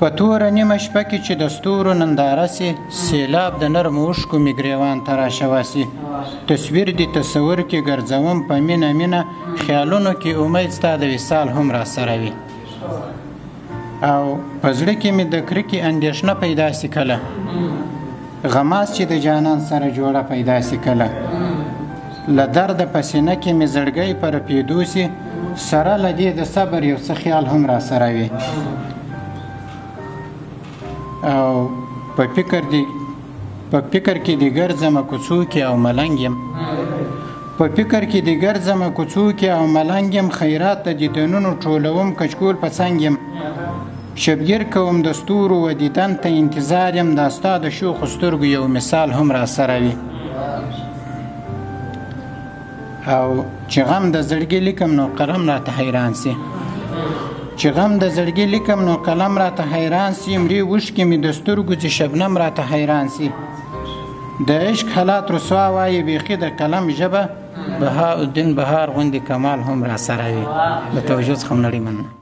په توره نیمه شپه کې چې د ستورو ننداره سي سیلاب د نرمو اوښکو مې ګریوان ته راشوه سي تصویر دې تصور کې ګرځوم په مینه مینه خیالونو کې امید ستا د وصال هم را سره وي او په زړه کې مې د کرکې اندېښنه پیدا سي کله غماز چې د جانان سره جوړه پیدا سي کله له درده په سینه کې مې زړګی په رپېدو سي سره له دې د صبر یو څه خیال هم را سره وي او په فکر کې د ګرځمه کوڅو کې او ملنګ یم په فکر کې د ګرځمه کوڅو کې او ملنګ یم خیرات د دیدنونو ټولوم کچکول په څنګ یم شبګیر کوم د ستورو و دیدن ته انتظار یم دا ستا د شوخو سترګو یو مثال هم را سره وي او چې غم د زړګي لیکم نو قلم راته حیران سي چې غم د زړګي لیکم نو قلم راته حیران سي مري اوښکې مې د سترګو چې شبنم راته حیران سي د عشق حالات رسوا وایي بیخي د قلم ژبه بهاءالدین بهار غوندې کمال هم را سره وي د توجه څخه نړۍ مننه